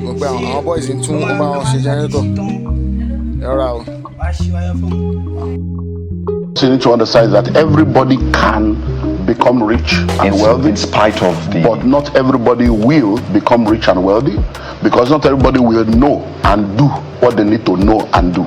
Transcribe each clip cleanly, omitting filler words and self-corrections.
Our boys in tune about generator. So you need to understand that everybody can become rich and wealthy in spite of the... But not everybody will become rich and wealthy, because not everybody will know and do what they need to know and do.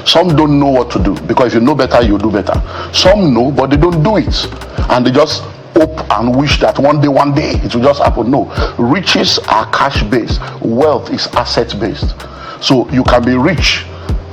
Some don't know what to do, because if you know better, you do better. Some know, but they don't do it, and they just hope and wish that one day it will just happen. No, riches are cash based, wealth is asset based. So you can be rich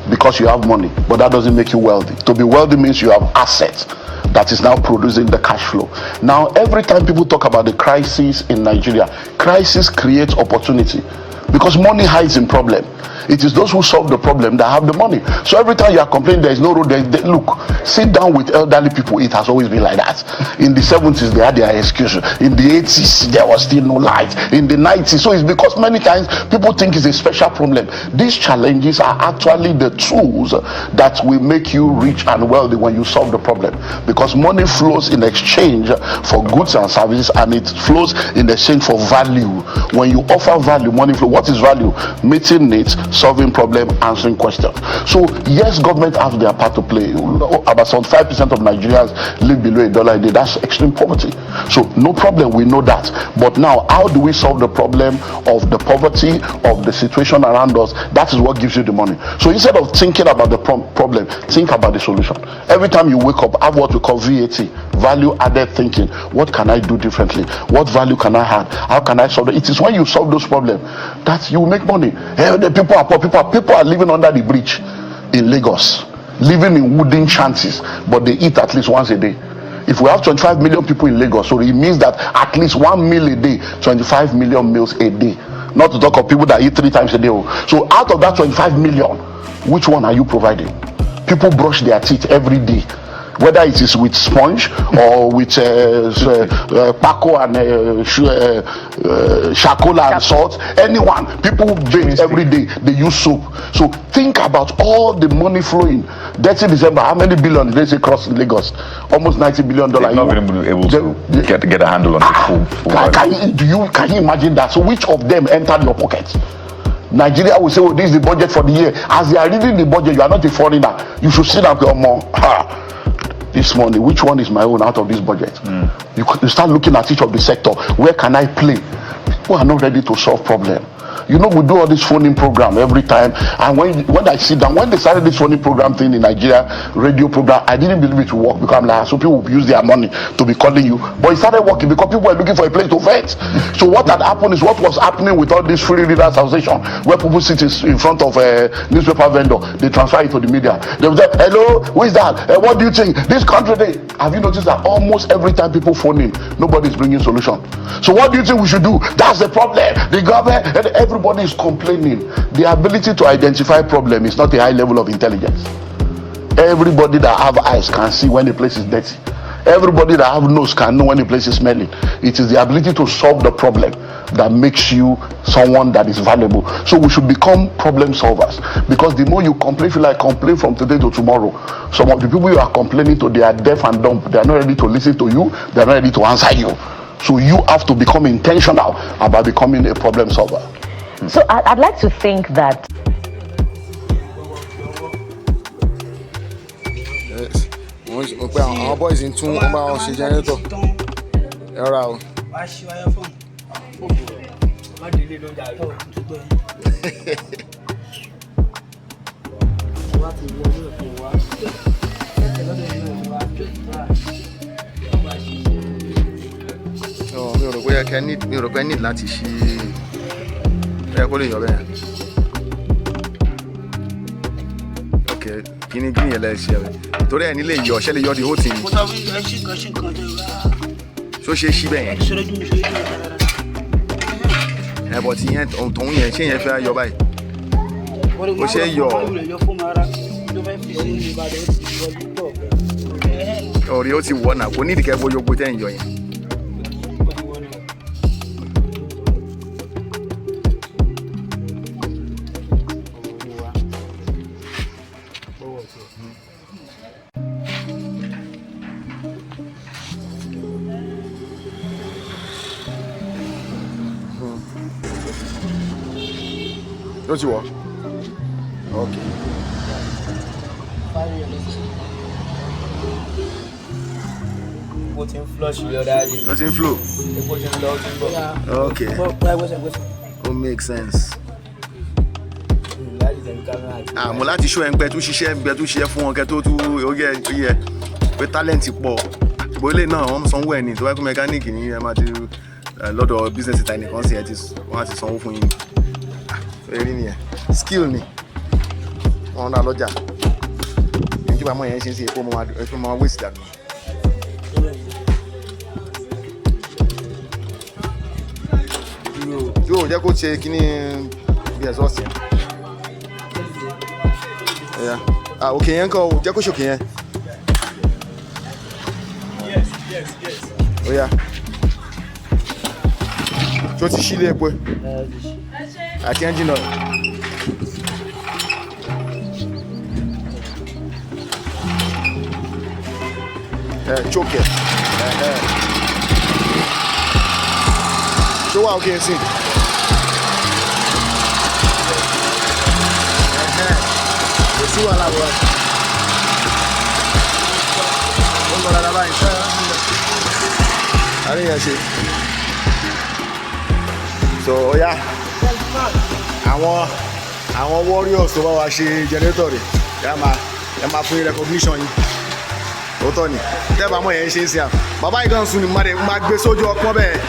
because you have money, but that doesn't make you wealthy. To be wealthy means you have assets that is now producing the cash flow. Now, every time people talk about the crisis in Nigeria, crisis creates opportunity, because money hides in problem. It is those who solve the problem that have the money. So every time you are complaining there is no road, look, sit down with elderly people. It has always been like that. In the 70s they had their excuse. In the 80s there was still no light. In the 90s, so it's because many times people think it's a special problem. These challenges are actually the tools that will make you rich and wealthy when you solve the problem, because money flows in exchange for goods and services, and it flows in exchange for value. When you offer value, money flows. What is value? Meeting needs, solving problem, answering questions. So yes, government has their part to play. About 75% of Nigerians live below $1 a day. That's extreme poverty. So no problem, we know that. But now, how do we solve the problem of the poverty, of the situation around us? That is what gives you the money. So instead of thinking about the problem, think about the solution. Every time you wake up, have what we call VAT, value added thinking. What can I do differently? What value can I add? How can I solve it? It is when you solve those problems that you make money. The people are poor. People are living under the bridge in Lagos, living in wooden shanties, but they eat at least once a day. If we have 25 million people in Lagos, so it means that at least 1 meal a day, 25 million meals a day. Not to talk of people that eat 3 times a day. So out of that 25 million, which one are you providing? People brush their teeth every day, whether it is with sponge or with Paco and Shakola and salt. Anyone, people bathe every day, they use soap. So think about all the money flowing. 30 December, how many billion did they say cross Lagos? Almost $90 billion. They've not been able to get a handle on the full can you imagine that? So which of them entered your pocket? Nigeria will say, oh, this is the budget for the year. As they are reading the budget, you are not a foreigner. You should sit down and more. This money, which one is my own out of this budget? You start looking at each of the sector. Where can I play? People are not ready to solve problem. You know, we do all this phoning program every time, and when I sit down, when they started this phoning program thing in Nigeria, radio program, I didn't believe it would work, because I'm like, so people will use their money to be calling you. But it started working because people were looking for a place to vent. So what had happened is what was happening with all this free readers association, where people sit in front of a newspaper vendor, they transfer it to the media. They will say, hello, who is that? What do you think? This country, have you noticed that almost every time people phone in, nobody's bringing solution? So what do you think we should do? That's the problem. The government, everybody is complaining. The ability to identify problem is not a high level of intelligence. Everybody that have eyes can see when the place is dirty. Everybody that have nose can know when the place is smelling. It is the ability to solve the problem that makes you someone that is valuable. So we should become problem solvers, because the more you complain, feel like complain from today to tomorrow. Some of the people you are complaining to, they are deaf and dumb. They are not ready to listen to you. They are not ready to answer you. So you have to become intentional about becoming a problem solver. So I'd like to think that our boys in tune about generator. Mi ò rò pé need láti ṣí kó lè yọ bẹ́ẹ̀. Okay, kí ni green yẹn lẹ́ ṣe ẹ̀ torí ẹ̀ nílé yọ ṣẹ́ lè yọ the whole thing. Ṣó ṣe ṣí bẹ́ẹ̀ yẹn? But ìyẹn tòun yẹn ṣé yẹn fẹ́ yọ báyìí? Ó ṣe yọ. Ọ̀rẹ́ ó ti wọ̀ náà, kò ní ìdíkẹ́ bó yọgbó tẹ́ ń yọ yẹn. Don't you work? Okay. Flush your daddy. Nothing flow. Okay. It makes sense. Mo láti show ẹgbẹ́ tó ṣiṣẹ́ fún wọn kẹ́ tó tú oyè pé talent pọ̀. Ṣùgbọ́n ilé náà wọ́n sanwó ẹ̀ ní tó wáyé kó mẹkáníìkì ní ẹ máa ti lọ́dọ̀ business ìta ẹnìkan sí ẹ wọ́n á ti sanwó fún yín. Eré nìyẹn. Skill ni. Wọ́n náà lọ́jà. Ní kí bá mọ̀ yẹn ṣe ń ṣe èkó mo máa waste dànù. Yóò jẹ́ kó ṣe kíní bí exhaust yẹn. Òkè yẹn kọ́ jẹ́ kó ṣòkè yẹn. Oya. Tó ti ṣílé epo àti engine oil. Choke ẹ̀. Ṣé wà òkè sí? Kò sí wàhálà wọ́n. Ó lọ dáadáa báyìí ṣáà. Àríyàn ṣe. So oya, àwọn warriors tó bá wa ṣe generator rẹ̀ ẹ máa fún yín recognition yín. Òótọ́ ni tẹ́bà mọ̀ yẹn ṣe ń ṣe à. Bàbá yìí kan sùn ni máa gbé sójú ọpọ́n bẹ́ẹ̀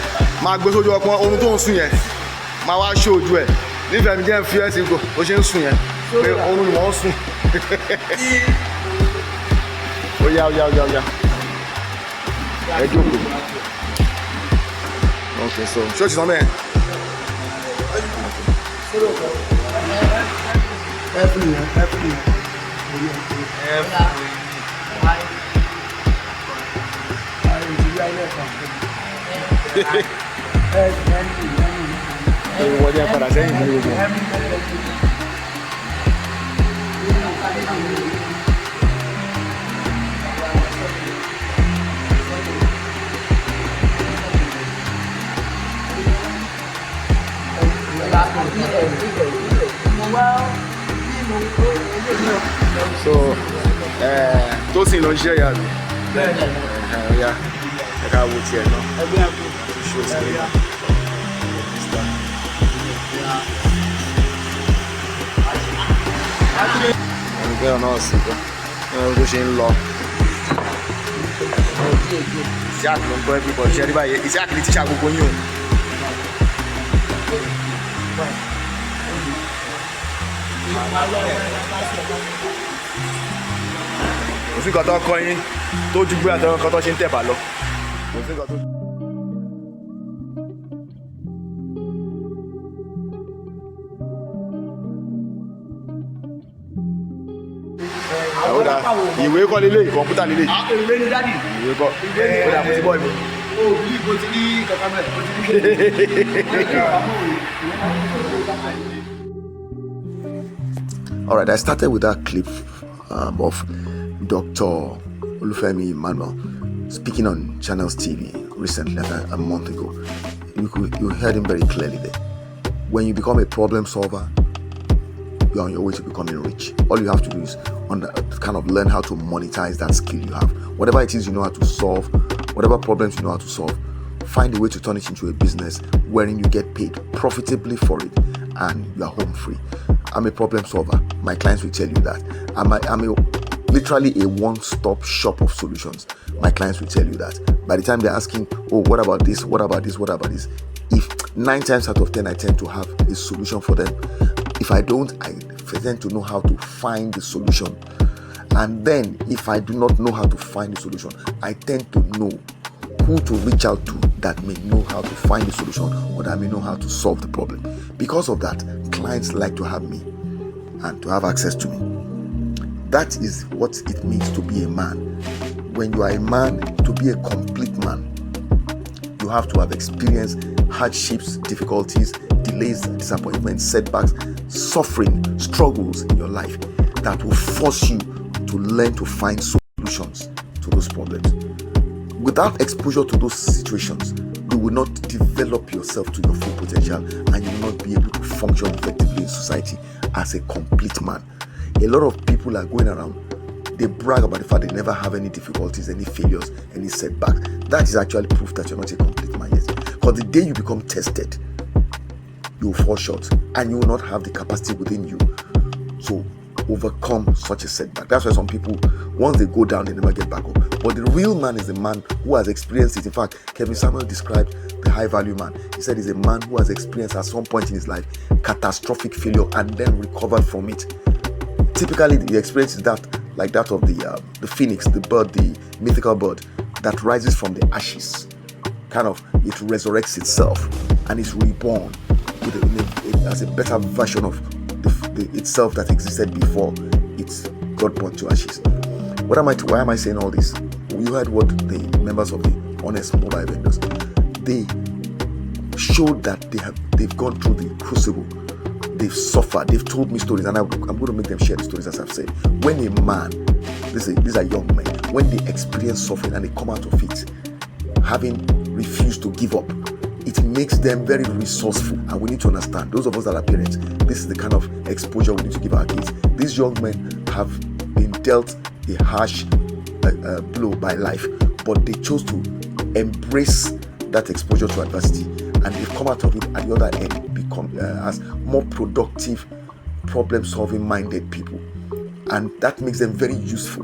máa gbé sójú ọpọ́n ohun tó ń sùn yẹn máa wá ṣe ojú ẹ̀ nífẹ̀ẹ́ mi jẹ́ fi ẹ́ ti gbò ó ṣe ń sùn yẹn pé ohun ni wọ́n ń sùn. Oya. Ẹ jókòó. Okay, so ṣé o ti sọ mẹ́ẹ̀? Wọ́n jẹ́ padà sẹ́yìn ní gbogbo. So, tó sì lọ ṣiṣẹ́ yà mí. Ọ̀ya, ẹ̀ka wo tiẹ̀ náà. Ṣé o ti rí i? Ẹgbẹ́ ọ̀nà ọ̀sìn kan ní ọdún tó ṣe ń lọ. Iṣẹ́ àkìlọ̀ ń gbọ́ everybody ṣe rí báyìí. Iṣẹ́ àkìlọ̀ tíṣà gbogbo yín o. Òsín kan tó kọ́ yín tó ju gbé àtọ́rọ́ kan tó ṣe ń tẹ̀bà lọ. Òsín kan tó. Ìwé kọ́ lélẹ̀ kọ̀ǹpútà lélẹ̀. Ìwé ni dádì. Ìwé kọ́. Ó dà mo ti bọ́ ìwé. O bí ibo ti ní kankan bẹ́ẹ̀. All right, I started with that clip of Dr. Olumide Emmanuel speaking on Channels TV recently, a month ago. You heard him very clearly there. When you become a problem solver, you're on your way to becoming rich. All you have to do is kind of learn how to monetize that skill you have. Whatever it is you know how to solve, whatever problems you know how to solve, find a way to turn it into a business wherein you get paid profitably for it and you are home free. I'm a problem solver. My clients will tell you that. I'm literally a one-stop shop of solutions. My clients will tell you that. By the time they're asking, oh, what about this? What about this? What about this? If 9 times out of 10, I tend to have a solution for them. If I don't, I tend to know how to find the solution. And then if I do not know how to find the solution, I tend to know who to reach out to that may know how to find the solution or that may know how to solve the problem. Because of that, clients like to have me and to have access to me. That is what it means to be a man. When you are a man, to be a complete man, you have to have experienced hardships, difficulties, delays, disappointments, setbacks, suffering, struggles in your life that will force you to learn to find solutions to those problems. Without exposure to those situations, you will not develop yourself to your full potential, and you will not be able to function effectively in society as a complete man. A lot of people are going around, they brag about the fact they never have any difficulties, any failures, any setbacks. That is actually proof that you're not a complete man yet. Because the day you become tested, you will fall short, and you will not have the capacity within you to overcome such a setback. That's why some people, once they go down, they never get back up. But the real man is the man who has experienced it. In fact, Kevin Samuel described the high value man. He said he's a man who has experienced at some point in his life catastrophic failure and then recovered from it. Typically, the experience is that like that of the phoenix, the bird, the mythical bird that rises from the ashes. Kind of, it resurrects itself and is reborn as a better version of itself that existed before it got born to ashes. Why am I saying all this? You heard what the members of the honest mobile vendors, they showed that they've gone through the crucible, they've suffered, they've told me stories, and I'm going to make them share the stories. As I've said, when a man, these are young men, when they experience suffering and they come out of it having refused to give up, it makes them very resourceful. And we need to understand, those of us that are parents, this is the kind of exposure we need to give our kids. These young men have been dealt a harsh blow by life, but they chose to embrace that exposure to adversity, and they've come out of it at the other end become as more productive, problem-solving minded people, and that makes them very useful.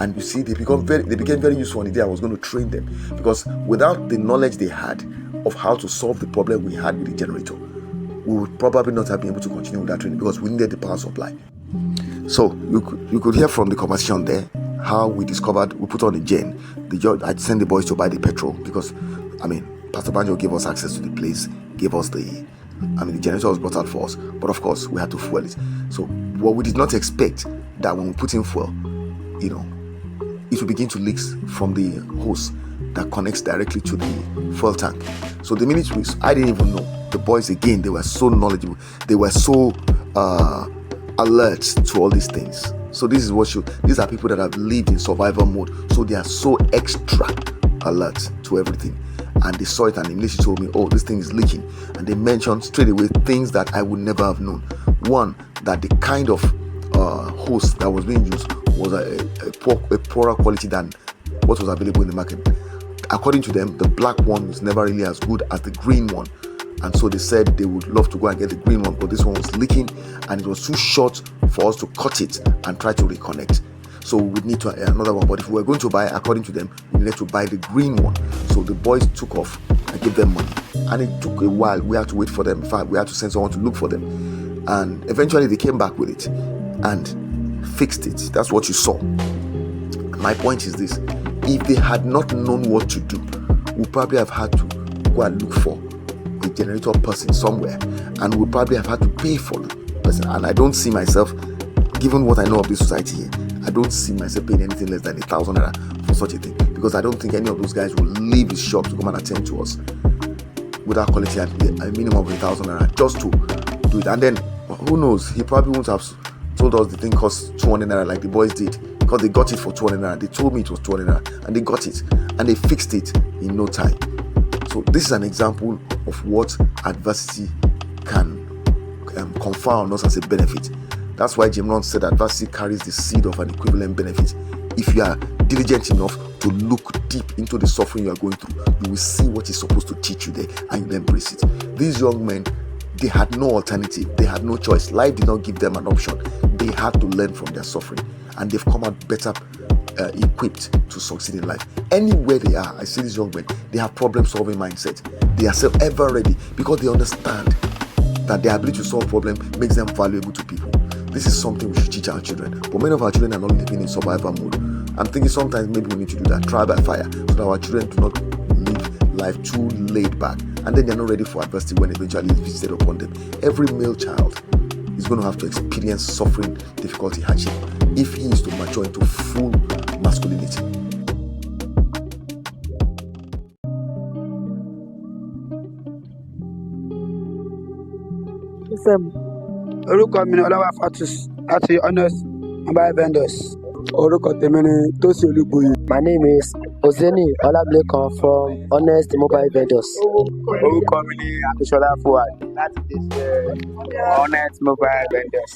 And you see, they became very useful on the day I was going to train them, because without the knowledge they had of how to solve the problem we had with the generator, we would probably not have been able to continue with that training, because we needed the power supply. So you could hear from the conversation there how we discovered, we put on the gen. I sent the boys to buy the petrol, because Pastor Banjo gave us access to the place, gave us the generator was brought out for us, but of course we had to fuel it. So what we did not expect, that when we put in fuel, it will begin to leak from the hose that connects directly to the fuel tank. So the minute I didn't even know. The boys, again, they were so knowledgeable, they were so alert to all these things. So these are people that have lived in survival mode, so they are so extra alert to everything. And they saw it, and immediately told me, oh, this thing is leaking. And they mentioned straight away things that I would never have known. One, that the kind of hose that was being used was a poorer quality than what was available in the market. According to them, the black one was never really as good as the green one, and so they said they would love to go and get the green one, but this one was leaking and it was too short for us to cut it and try to reconnect. So we would need another one, but if we were going to buy, according to them, we needed to buy the green one. So the boys took off. I gave them money, and it took a while. We had to wait for them. In fact, we had to send someone to look for them, and eventually they came back with it and fixed it. That's what you saw. My point is this: if they had not known what to do, we probably have had to go and look for a generator person somewhere, and we probably have had to pay for the person. And I don't see myself, given what I know of this society here, I don't see myself paying anything less than 1,000 naira for such a thing, because I don't think any of those guys will leave his shop to come and attend to us without quality at a minimum of 1,000 naira just to do it. And then who knows, he probably won't have told us the thing costs 200 naira like the boys did, because they got it for 200 naira. They told me it was 200 naira, and they got it and they fixed it in no time. So this is an example of what adversity can confer on us as a benefit. That's why Jim Rohn said adversity carries the seed of an equivalent benefit. If you are diligent enough to look deep into the suffering you are going through, you will see what is supposed to teach you there, and you'll embrace it. These young men, they had no alternative. They had no choice. Life did not give them an option. They had to learn from their suffering, and they've come out better equipped to succeed in life. Anywhere they are, I see these young men, they have problem-solving mindset. They are ever ready, because they understand that their ability to solve problems makes them valuable to people. This is something we should teach our children. But many of our children are not living in survival mode. I'm thinking sometimes maybe we need to do that, trial by fire, so that our children do not live life too laid back, and then they're not ready for adversity when eventually it's visited upon them. Every male child is going to have to experience suffering, difficulty, hardship, if he is to mature into full masculinity. Orúkọ mi ni Ọlọ́wà Fatus àti Honest Mobile Vendors. Orúkọ tèmi ni Tósìn Olúbuyì. My name is Ozeni Olamilekan from Honest Mobile Vendors. Orúkọ mi ni Akínsọ́lá Fuad láti lè ṣe Honest Mobile Vendors.